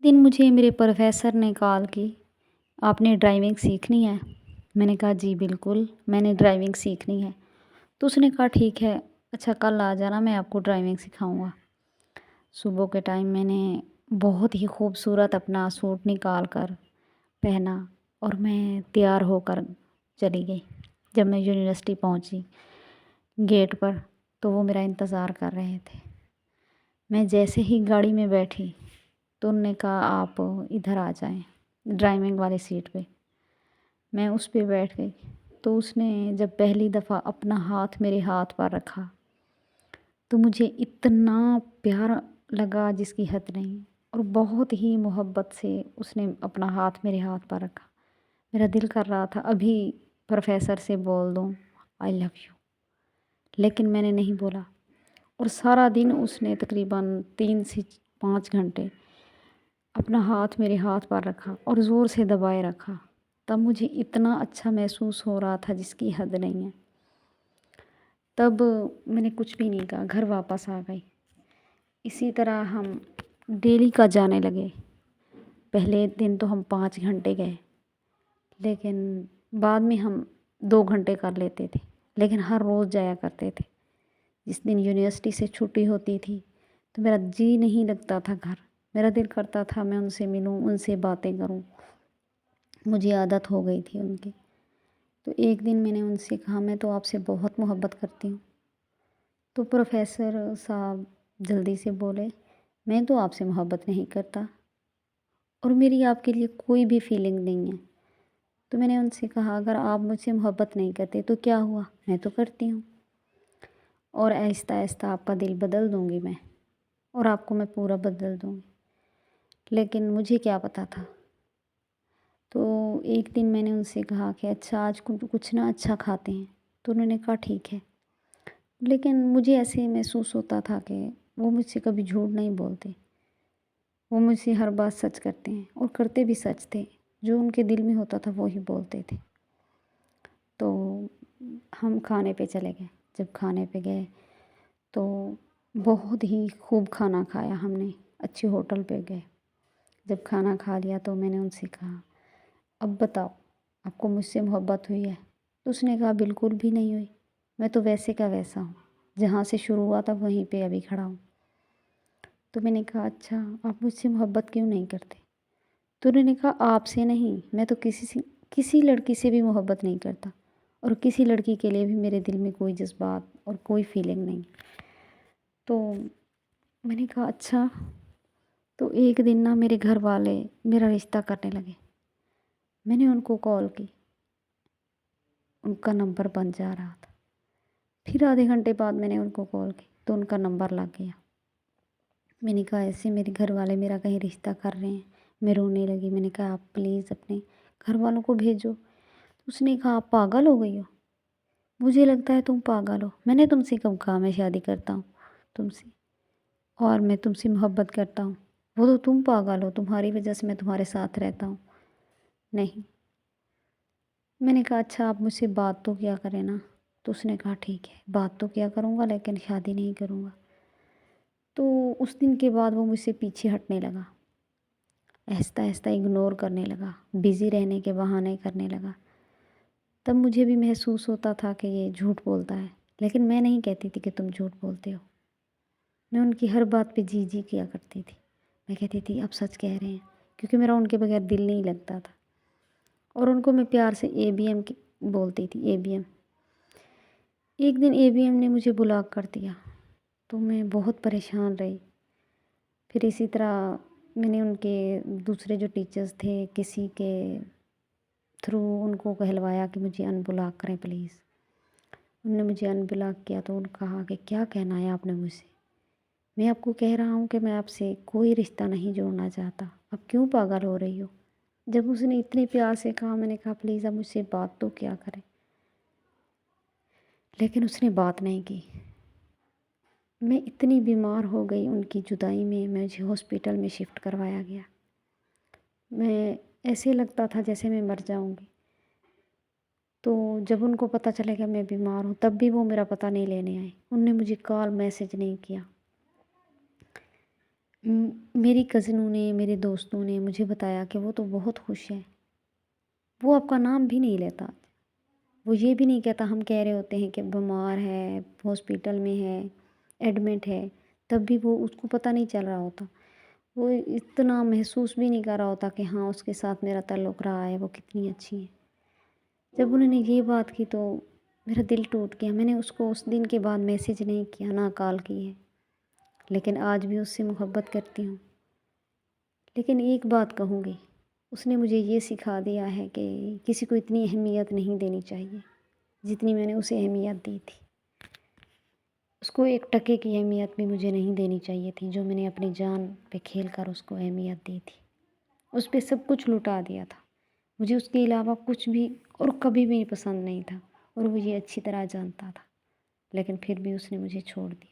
دن مجھے میرے پروفیسر نے کال کی، آپ نے ڈرائیونگ سیکھنی ہے؟ میں نے کہا جی بالکل میں نے ڈرائیونگ سیکھنی ہے۔ تو اس نے کہا ٹھیک ہے، اچھا کل آ جانا، میں آپ کو ڈرائیونگ سکھاؤں گا۔ صبح کے ٹائم میں نے بہت ہی خوبصورت اپنا سوٹ نکال کر پہنا اور میں تیار ہو کر چلی گئی۔ جب میں یونیورسٹی پہنچی گیٹ پر تو وہ میرا انتظار کر رہے تھے۔ میں جیسے ہی گاڑی میں بیٹھی تو انہوں نے کہا آپ ادھر آ جائیں ڈرائیونگ والی سیٹ پہ۔ میں اس پہ بیٹھ گئی تو اس نے جب پہلی دفعہ اپنا ہاتھ میرے ہاتھ پر رکھا تو مجھے اتنا پیار لگا جس کی حد نہیں، اور بہت ہی محبت سے اس نے اپنا ہاتھ میرے ہاتھ پر رکھا۔ میرا دل کر رہا تھا ابھی پروفیسر سے بول دوں آئی لو یو، لیکن میں نے نہیں بولا۔ اور سارا دن اس نے تقریباً 3 سے 5 گھنٹے اپنا ہاتھ میرے ہاتھ پر رکھا اور زور سے دبائے رکھا۔ تب مجھے اتنا اچھا محسوس ہو رہا تھا جس کی حد نہیں ہے۔ تب میں نے کچھ بھی نہیں کہا، گھر واپس آ گئی۔ اسی طرح ہم ڈیلی کا جانے لگے۔ پہلے دن تو ہم 5 گھنٹے گئے، لیکن بعد میں ہم 2 گھنٹے کر لیتے تھے، لیکن ہر روز جایا کرتے تھے۔ جس دن یونیورسٹی سے چھٹی ہوتی تھی تو میرا جی نہیں لگتا تھا گھر، میرا دل کرتا تھا میں ان سے ملوں، ان سے باتیں کروں۔ مجھے عادت ہو گئی تھی ان کی۔ تو ایک دن میں نے ان سے کہا میں تو آپ سے بہت محبت کرتی ہوں۔ تو پروفیسر صاحب جلدی سے بولے میں تو آپ سے محبت نہیں کرتا اور میری آپ کے لیے کوئی بھی فیلنگ نہیں ہے۔ تو میں نے ان سے کہا اگر آپ مجھ سے محبت نہیں کرتے تو کیا ہوا، میں تو کرتی ہوں، اور آہستہ آہستہ آپ کا دل بدل دوں گی میں، اور آپ کو میں پورا بدل دوں گی۔ لیکن مجھے کیا پتہ تھا۔ تو ایک دن میں نے ان سے کہا کہ اچھا آج کچھ نہ اچھا کھاتے ہیں، تو انہوں نے کہا ٹھیک ہے۔ لیکن مجھے ایسے محسوس ہوتا تھا کہ وہ مجھ سے کبھی جھوٹ نہیں بولتے، وہ مجھ سے ہر بات سچ کرتے ہیں اور کرتے بھی سچ تھے، جو ان کے دل میں ہوتا تھا وہی بولتے تھے۔ تو ہم کھانے پہ چلے گئے۔ جب کھانے پہ گئے تو بہت ہی خوب کھانا کھایا ہم نے، اچھے ہوٹل پہ گئے۔ جب کھانا کھا لیا تو میں نے ان سے کہا اب بتاؤ آپ کو مجھ سے محبت ہوئی ہے؟ تو اس نے کہا بالکل بھی نہیں ہوئی، میں تو ویسے کا ویسا ہوں، جہاں سے شروع ہوا تھا وہیں پہ ابھی کھڑا ہوں۔ تو میں نے کہا اچھا آپ مجھ سے محبت کیوں نہیں کرتے؟ تو انہوں نے کہا آپ سے نہیں، میں تو کسی لڑکی سے بھی محبت نہیں کرتا، اور کسی لڑکی کے لیے بھی میرے دل میں کوئی جذبات اور کوئی فیلنگ نہیں۔ تو میں نے کہا اچھا۔ تو ایک دن نا میرے گھر والے میرا رشتہ کرنے لگے۔ میں نے ان کو کال کی، ان کا نمبر بند جا رہا تھا۔ پھر آدھے گھنٹے بعد میں نے ان کو کال کی تو ان کا نمبر لگ گیا۔ میں نے کہا ایسے میرے گھر والے میرا کہیں رشتہ کر رہے ہیں۔ میں رونے لگی، میں نے کہا آپ پلیز اپنے گھر والوں کو بھیجو۔ اس نے کہا آپ پاگل ہو گئی ہو، مجھے لگتا ہے تم پاگل ہو، میں نے تم سے کب کہا میں شادی کرتا ہوں تم سے، اور میں تم سے محبت کرتا ہوں؟ وہ تو تم پاگل ہو، تمہاری وجہ سے میں تمہارے ساتھ رہتا ہوں۔ نہیں۔ میں نے کہا اچھا آپ مجھ سے بات تو کیا کریں نا۔ تو اس نے کہا ٹھیک ہے بات تو کیا کروں گا لیکن شادی نہیں کروں گا۔ تو اس دن کے بعد وہ مجھ سے پیچھے ہٹنے لگا، آہستہ آہستہ اگنور کرنے لگا، بیزی رہنے کے بہانے کرنے لگا۔ تب مجھے بھی محسوس ہوتا تھا کہ یہ جھوٹ بولتا ہے، لیکن میں نہیں کہتی تھی کہ تم جھوٹ بولتے ہو۔ میں ان کی ہر بات پہ جی جی کیا کرتی تھی، میں کہتی تھی آپ سچ کہہ رہے ہیں، کیونکہ میرا ان کے بغیر دل نہیں لگتا تھا۔ اور ان کو میں پیار سے اے بی ایم بولتی تھی، اے بی ایم۔ ایک دن اے بی ایم نے مجھے بلاک کر دیا تو میں بہت پریشان رہی۔ پھر اسی طرح میں نے ان کے دوسرے جو ٹیچرز تھے کسی کے تھرو ان کو کہلوایا کہ مجھے ان بلاک کریں پلیز۔ انہوں نے مجھے ان بلاک کیا تو انہوں نے کہا کہ کیا کہنا ہے آپ نے مجھ سے؟ میں آپ کو کہہ رہا ہوں کہ میں آپ سے کوئی رشتہ نہیں جوڑنا چاہتا، اب کیوں پاگل ہو رہی ہو؟ جب اس نے اتنے پیار سے کہا میں نے کہا پلیز آپ مجھ سے بات تو کیا کریں، لیکن اس نے بات نہیں کی۔ میں اتنی بیمار ہو گئی ان کی جدائی میں، مجھے ہاسپیٹل میں شفٹ کروایا گیا۔ میں ایسے لگتا تھا جیسے میں مر جاؤں گی۔ تو جب ان کو پتہ چلے کہ میں بیمار ہوں تب بھی وہ میرا پتہ نہیں لینے آئے، انہوں نے مجھے کال میسج نہیں کیا۔ میری کزنوں نے میرے دوستوں نے مجھے بتایا کہ وہ تو بہت خوش ہے، وہ آپ کا نام بھی نہیں لیتا، وہ یہ بھی نہیں کہتا، ہم کہہ رہے ہوتے ہیں کہ بیمار ہے، ہاسپیٹل میں ہے، ایڈمٹ ہے، تب بھی وہ اس کو پتہ نہیں چل رہا ہوتا، وہ اتنا محسوس بھی نہیں کر رہا ہوتا کہ ہاں اس کے ساتھ میرا تعلق رہا ہے، وہ کتنی اچھی ہے۔ جب انہوں نے یہ بات کی تو میرا دل ٹوٹ گیا، میں نے اس کو اس دن کے بعد میسیج نہیں کیا، نہ کال کی ہے، لیکن آج بھی اس سے محبت کرتی ہوں۔ لیکن ایک بات کہوں گی، اس نے مجھے یہ سکھا دیا ہے کہ کسی کو اتنی اہمیت نہیں دینی چاہیے جتنی میں نے اسے اہمیت دی تھی۔ اس کو ایک ٹکے کی اہمیت بھی مجھے نہیں دینی چاہیے تھی جو میں نے اپنی جان پہ کھیل کر اس کو اہمیت دی تھی۔ اس پہ سب کچھ لٹا دیا تھا، مجھے اس کے علاوہ کچھ بھی اور کبھی بھی پسند نہیں تھا، اور وہ یہ اچھی طرح جانتا تھا، لیکن پھر بھی اس نے مجھے چھوڑ دیا۔